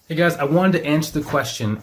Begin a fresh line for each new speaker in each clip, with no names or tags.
Hey guys, I wanted to answer the question,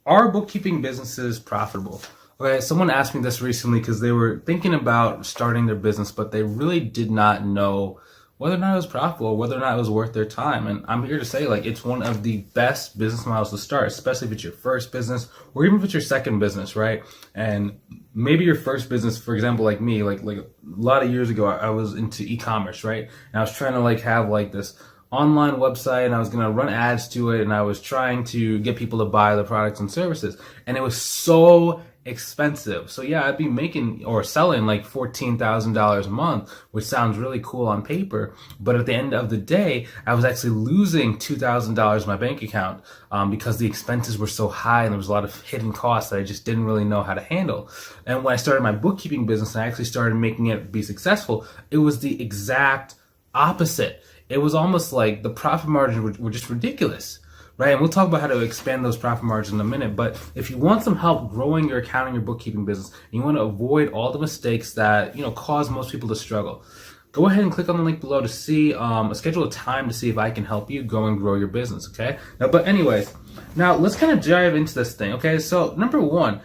are bookkeeping businesses profitable? Okay, someone asked me this recently because they were thinking about starting their business, but they really did not know whether or not it was profitable or whether or not it was worth their time. And I'm here to say, like, it's one of the best business models to start, especially if it's your first business or even if it's your second business, right? And maybe your first business, for example, like me, like a lot of years ago, I was into e-commerce, right? And I was trying to have this online website, and I was going to run ads to it, and I was trying to get people to buy the products and services, and it was so expensive. So yeah, I'd be making or selling like $14,000 a month, which sounds really cool on paper, but at the end of the day, I was actually losing $2,000 in my bank account because the expenses were so high and there was a lot of hidden costs that I just didn't really know how to handle. And when I started my bookkeeping business and I actually started making it be successful, it was the exact opposite. It was almost like the profit margins were just ridiculous, right? And we'll talk about how to expand those profit margins in a minute. But if you want some help growing your accounting or bookkeeping business, and you want to avoid all the mistakes that cause most people to struggle, go ahead and click on the link below to see schedule a time to see if I can help you go and grow your business. Okay. But anyways, now let's kind of dive into this thing. Okay. So number one,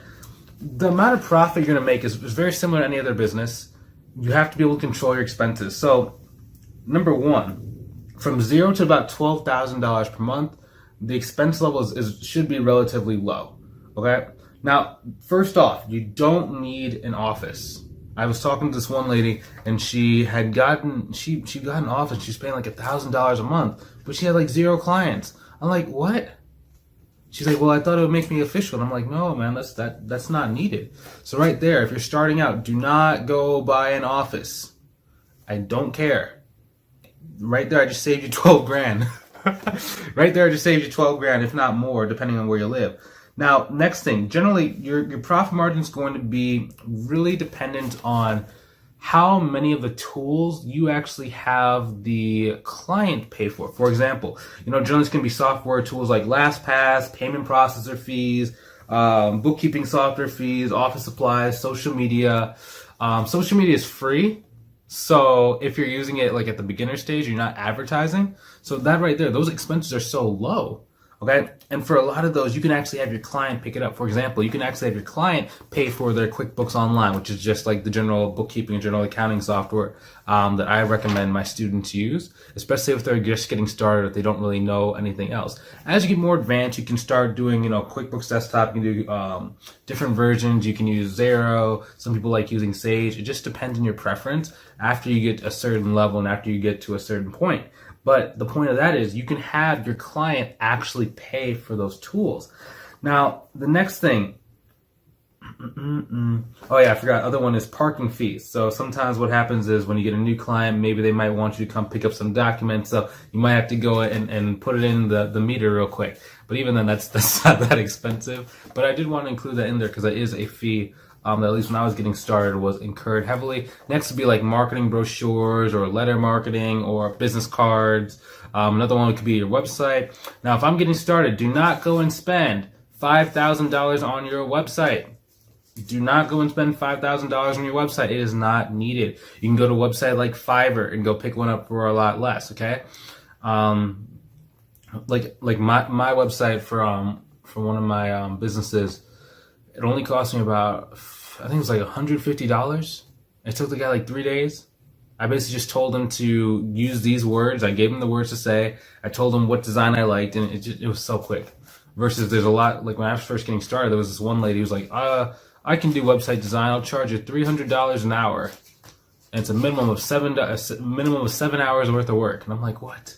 the amount of profit you're going to make is very similar to any other business. You have to be able to control your expenses. So number one, from zero to about $12,000 per month, the expense level should be relatively low. Okay. Now, first off, you don't need an office. I was talking to this one lady, and she got an office. She's paying like $1,000 a month, but she had like 0 clients. I'm like, what? She's like, well, I thought it would make me official. And I'm like, no, man, that's not needed. So right there, if you're starting out, do not go buy an office. I don't care. Right there, I just saved you 12 grand. Right there, I just saved you 12 grand, if not more, depending on where you live. Now, next thing, generally, your profit margin is going to be really dependent on how many of the tools you actually have the client pay for. For example, generally it's going to be software tools like LastPass, payment processor fees, bookkeeping software fees, office supplies, social media. Social media is free. So if you're using it like at the beginner stage, you're not advertising. So that right there, those expenses are so low. Okay. And for a lot of those, you can actually have your client pick it up. For example, you can actually have your client pay for their QuickBooks Online, which is just like the general bookkeeping and general accounting software that I recommend my students use, especially if they're just getting started, if they don't really know anything else. As you get more advanced, you can start doing, QuickBooks Desktop. You can do different versions. You can use Xero. Some people like using Sage. It just depends on your preference after you get a certain level and after you get to a certain point. But the point of that is you can have your client actually pay for those tools. Now, the next thing, oh yeah, I forgot. Other one is parking fees. So sometimes what happens is when you get a new client, maybe they might want you to come pick up some documents. So you might have to go and put it in the meter real quick. But even then, that's not that expensive. But I did want to include that in there because that is a fee that at least when I was getting started was incurred heavily. Next would be like marketing brochures or letter marketing or business cards. Another one could be your website. Now, if I'm getting started, do not go and spend $5,000 on your website. Do not go and spend $5,000 on your website. It is not needed. You can go to a website like Fiverr and go pick one up for a lot less. Okay. Like my website for one of my businesses, it only cost me about, I think it was like $150. It took the guy like 3 days. I basically just told him to use these words. I gave him the words to say. I told him what design I liked, and it was so quick. Versus there's a lot, like when I was first getting started, there was this one lady who was like, I can do website design. I'll charge you $300 an hour. And it's a minimum of 7 hours worth of work. And I'm like, what?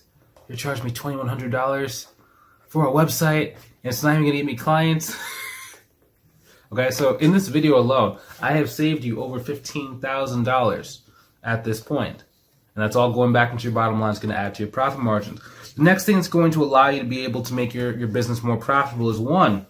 You're charging me $2,100 for a website, and it's not even going to get me clients? Okay, so in this video alone, I have saved you over $15,000 at this point. And that's all going back into your bottom line. It's going to add to your profit margins. The next thing that's going to allow you to be able to make your business more profitable is one,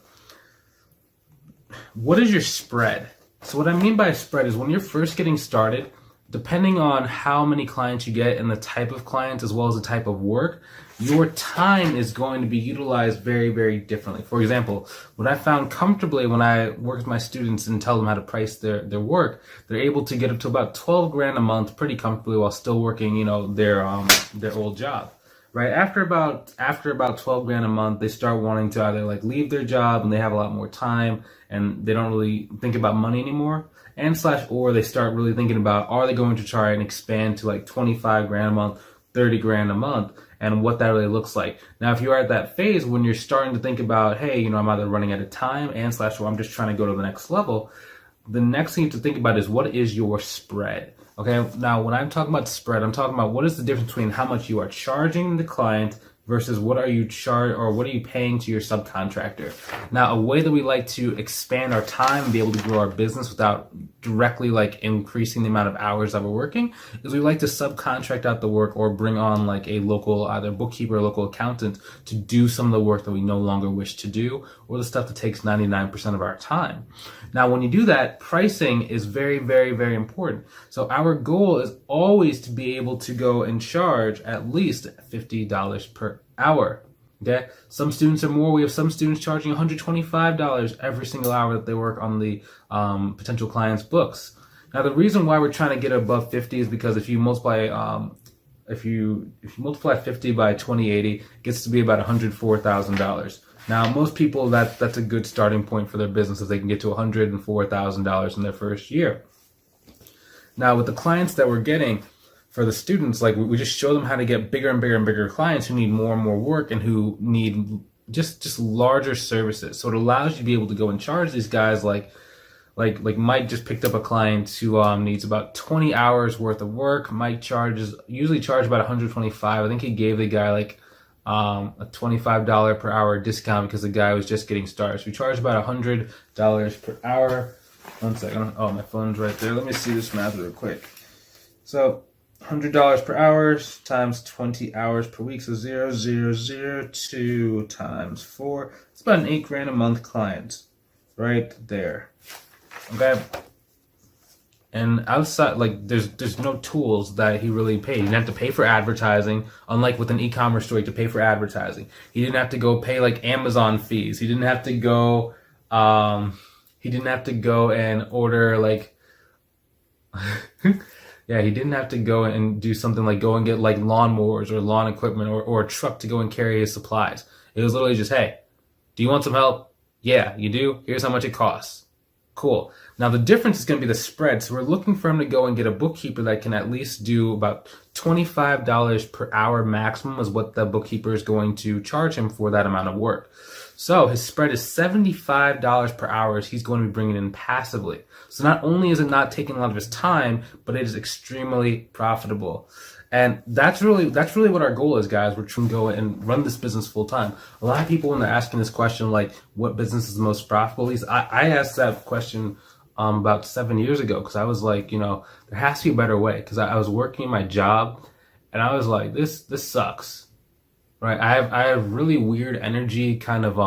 what is your spread? So what I mean by a spread is when you're first getting started, depending on how many clients you get and the type of clients as well as the type of work, your time is going to be utilized very, very differently. For example, what I found comfortably when I work with my students and tell them how to price their work, they're able to get up to about 12 grand a month pretty comfortably while still working, their old job. right? After about 12 grand a month, they start wanting to either like leave their job and they have a lot more time and they don't really think about money anymore. And slash, or they start really thinking about, are they going to try and expand to like 25 grand a month, 30 grand a month, and what that really looks like. Now, if you're at that phase when you're starting to think about, hey, I'm either running out of time and slash, or I'm just trying to go to the next level, the next thing you have to think about is, what is your spread? Okay, now when I'm talking about spread, I'm talking about what is the difference between how much you are charging the client versus what are you paying to your subcontractor. Now, a way that we like to expand our time and be able to grow our business without directly like increasing the amount of hours that we're working is we like to subcontract out the work or bring on like a local either bookkeeper or local accountant to do some of the work that we no longer wish to do, or the stuff that takes 99% of our time. Now, when you do that, pricing is very, very, very important. So our goal is always to be able to go and charge at least $50 per hour. Okay. Some students are more. We have some students charging $125 every single hour that they work on the potential client's books. Now, the reason why we're trying to get above 50 is because if you multiply if you multiply 50 by 2080, it gets to be about $104,000. Now, most people, that's a good starting point for their business if they can get to $104,000 in their first year. Now, with the clients that we're getting, for the students, like we just show them how to get bigger and bigger and bigger clients who need more and more work and who need just larger services. So it allows you to be able to go and charge these guys like Mike just picked up a client who needs about 20 hours worth of work. Mike usually charge about 125. I think he gave the guy like a $25 per hour discount because the guy was just getting started. So we charge about $100 per hour. One second. Oh, my phone's right there. Let me see this math real quick. So $100 per hour times 20 hours per week, so 0.002 times 4. It's about an $8 grand a month client, right there. Okay. And outside, like there's no tools that he really paid. He didn't have to pay for advertising, unlike with an e-commerce store, you have to pay for advertising. He didn't have to go pay like Amazon fees. He didn't have to go. He didn't have to go and order like. Yeah, he didn't have to go and do something like go and get like lawnmowers or lawn equipment or a truck to go and carry his supplies. It was literally just, hey, do you want some help? Yeah, you do? Here's how much it costs. Cool. Now the difference is going to be the spread. So we're looking for him to go and get a bookkeeper that can at least do about $25 per hour maximum is what the bookkeeper is going to charge him for that amount of work. So his spread is $75 per hour he's going to be bringing in passively. So not only is it not taking a lot of his time, but it is extremely profitable. And that's really what our goal is, guys. We're trying to go and run this business full time. A lot of people, when they're asking this question, like what business is the most profitable, I asked that question about 7 years ago because I was like, there has to be a better way, because I was working my job and I was like, this sucks. Right, I have really weird energy kind of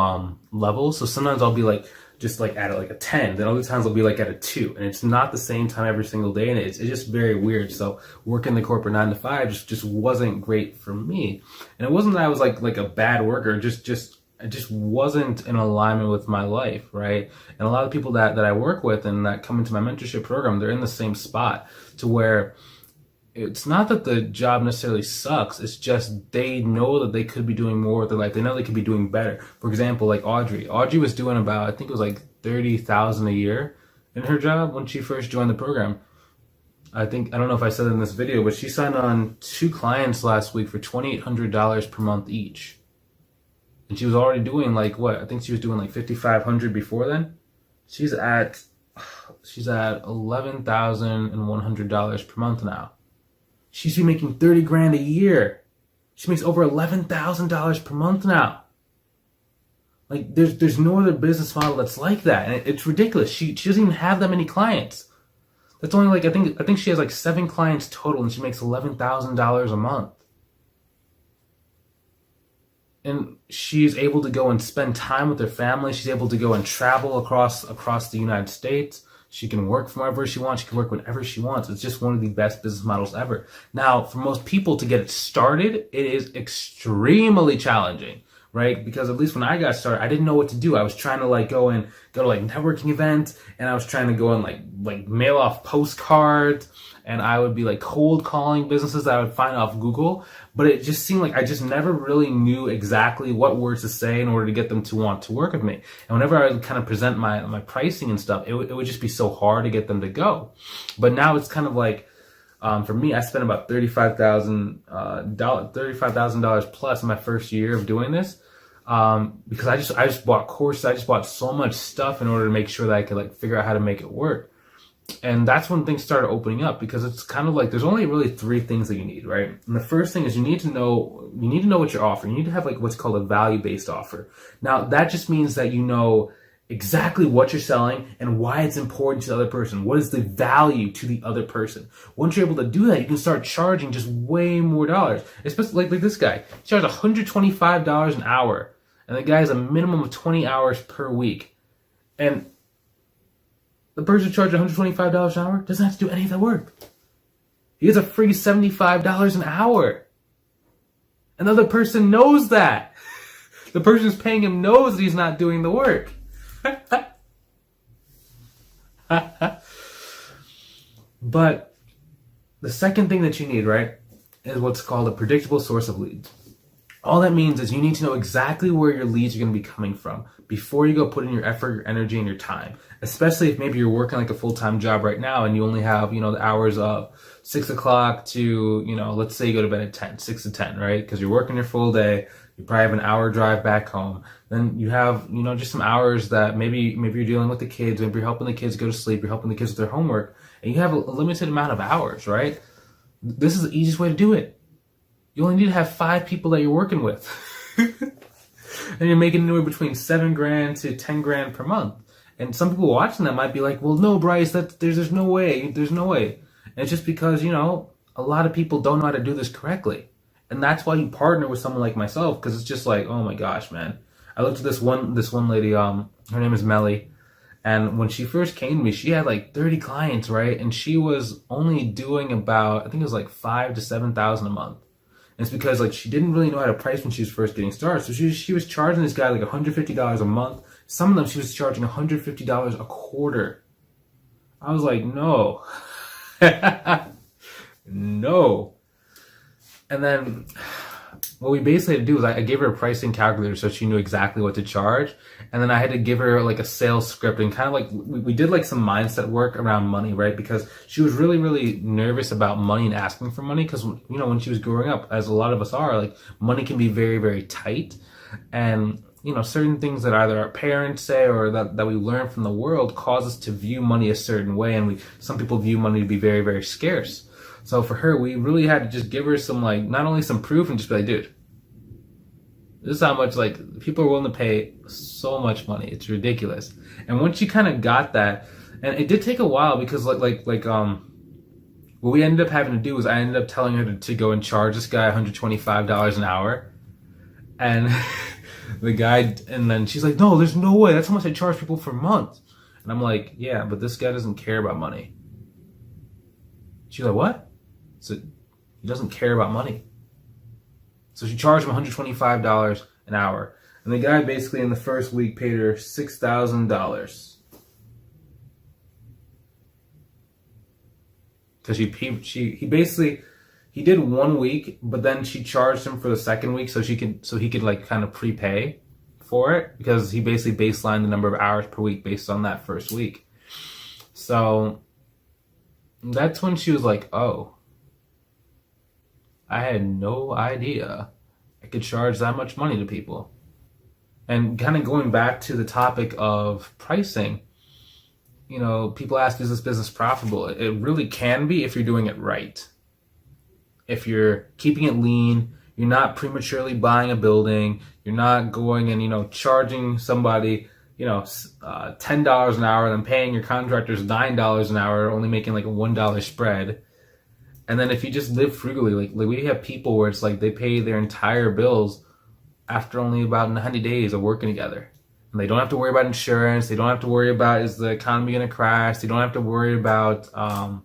levels. So sometimes I'll be like just like at like a 10, then other times I'll be like at a 2, and it's not the same time every single day, and it's just very weird. So working the corporate 9 to 5 just wasn't great for me, and it wasn't that I was like a bad worker. It just wasn't in alignment with my life, right? And a lot of people that I work with and that come into my mentorship program, they're in the same spot to where. It's not that the job necessarily sucks. It's just they know that they could be doing more with their life. They know they could be doing better. For example, like Audrey. Audrey was doing about, I think it was like $30,000 a year in her job when she first joined the program. I don't know if I said it in this video, but she signed on 2 clients last week for $2,800 per month each. And she was already doing like what? I think she was doing like $5,500 before then. She's at $11,100 per month now. She's been making $30 grand a year. She makes over $11,000 per month now. Like there's no other business model that's like that, and it's ridiculous. She doesn't even have that many clients. That's only like I think she has like 7 clients total, and she makes $11,000 a month. And she's able to go and spend time with her family. She's able to go and travel across the United States. She can work from wherever she wants. She can work whenever she wants. It's just one of the best business models ever. Now, for most people to get it started, it is extremely challenging, right? Because at least when I got started, I didn't know what to do. I was trying to like go to like networking events, and I was trying to go and like mail off postcards, and I would be like cold calling businesses that I would find off Google. But it just seemed like I just never really knew exactly what words to say in order to get them to want to work with me. And whenever I would kind of present my pricing and stuff, it would just be so hard to get them to go. But now it's kind of like, for me, I spent about $35,000 plus in my first year of doing this, because I just bought courses. I just bought so much stuff in order to make sure that I could like figure out how to make it work. And that's when things started opening up, because it's kind of like there's only really three things that you need, right? And the first thing is you need to know what you're offering. You need to have like what's called a value-based offer. Now that just means that you know exactly what you're selling and why it's important to the other person. What is the value to the other person? Once you're able to do that, you can start charging just way more dollars. Especially like this guy. He charges $125 an hour, and the guy has a minimum of 20 hours per week. And the person charging $125 an hour doesn't have to do any of that work. He gets a free $75 an hour. And the other person knows that. The person who's paying him knows that he's not doing the work. But the second thing that you need, right, is what's called a predictable source of leads. All that means is you need to know exactly where your leads are going to be coming from before you go put in your effort, your energy, and your time. Especially if maybe you're working like a full-time job right now and you only have, the hours of 6 o'clock to, let's say you go to bed at 10, 6 to 10, right? Because you're working your full day. You probably have an hour drive back home. Then you have, just some hours that maybe you're dealing with the kids. Maybe you're helping the kids go to sleep. You're helping the kids with their homework. And you have a limited amount of hours, right? This is the easiest way to do it. You only need to have 5 people that you're working with. And you're making anywhere between $7,000 to $10,000 per month. And some people watching that might be like, well, no, Bryce, there's no way. There's no way. And it's just because, a lot of people don't know how to do this correctly. And that's why you partner with someone like myself, because it's just like, oh my gosh, man. I looked at this one lady, her name is Melly. And when she first came to me, she had like 30 clients, right? And she was only doing about, I think it was like $5,000 to $7,000 a month. And it's because like she didn't really know how to price when she was first getting started. So she was charging this guy like $150 a month. Some of them she was charging $150 a quarter. I was like, no. No. And then what we basically had to do was I gave her a pricing calculator so she knew exactly what to charge. And then I had to give her like a sales script, and kind of like we did like some mindset work around money, right? Because she was really, really nervous about money and asking for money. Because, when she was growing up, as a lot of us are, like money can be very, very tight. And, certain things that either our parents say or that we learn from the world cause us to view money a certain way. And some people view money to be very, very scarce. So for her, we really had to just give her some, like, not only some proof and just be like, dude, this is how much, like, people are willing to pay so much money. It's ridiculous. And once she kind of got that, and it did take a while because, what we ended up having to do was I ended up telling her to go and charge this guy $125 an hour. And the guy, and then she's like, no, there's no way. That's how much I charge people for months. And I'm like, yeah, but this guy doesn't care about money. She's like, what? So he doesn't care about money. So she charged him $125 an hour. And the guy basically in the first week paid her $6,000. Because he did 1 week, but then she charged him for the second week so he could like kind of prepay for it, because he basically baselined the number of hours per week based on that first week. So that's when she was like, oh, I had no idea I could charge that much money to people. And kind of going back to the topic of pricing, people ask, is this business profitable? It really can be if you're doing it right. If you're keeping it lean, you're not prematurely buying a building, you're not going and, charging somebody, $10 an hour, then paying your contractors $9 an hour, only making like a $1 spread. And then if you just live frugally, like we have people where it's like they pay their entire bills after only about 90 days of working together. And they don't have to worry about insurance. They don't have to worry about, is the economy going to crash? They don't have to worry about, are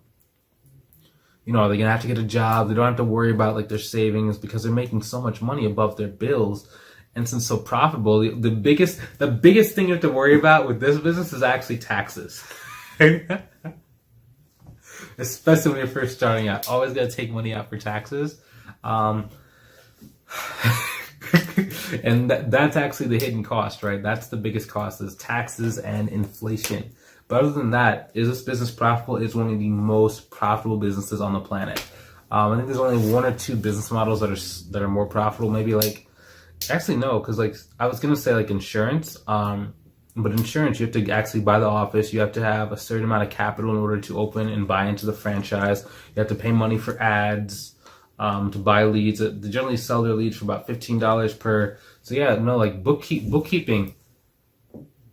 they going to have to get a job? They don't have to worry about like their savings, because they're making so much money above their bills. And since it's so profitable, the biggest thing you have to worry about with this business is actually taxes. Especially when you're first starting out. Always got to take money out for taxes. And that's actually the hidden cost, right? That's the biggest cost, is taxes and inflation. But other than that, is this business profitable? It's one of the most profitable businesses on the planet. I think there's only one or two business models that are more profitable. Maybe like, actually no, because like I was gonna say like insurance. But insurance, you have to actually buy the office. You have to have a certain amount of capital in order to open and buy into the franchise. You have to pay money for ads, to buy leads. They generally sell their leads for about $15 per. So yeah, no, like bookkeeping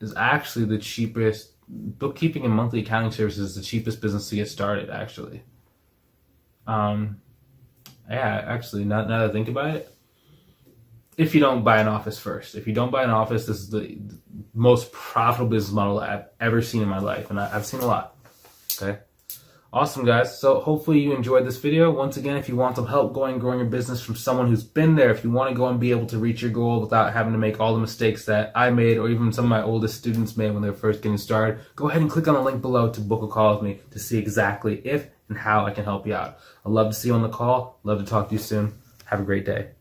is actually the cheapest. Bookkeeping and monthly accounting services is the cheapest business to get started, actually. Yeah, actually, now that I think about it, if you don't buy an office first. If you don't buy an office, this is the most profitable business model I've ever seen in my life, and I've seen a lot. Okay? Awesome, guys. So hopefully you enjoyed this video. Once again, if you want some help growing your business from someone who's been there, if you want to go and be able to reach your goal without having to make all the mistakes that I made or even some of my oldest students made when they were first getting started, go ahead and click on the link below to book a call with me to see exactly if and how I can help you out. I'd love to see you on the call. Love to talk to you soon. Have a great day.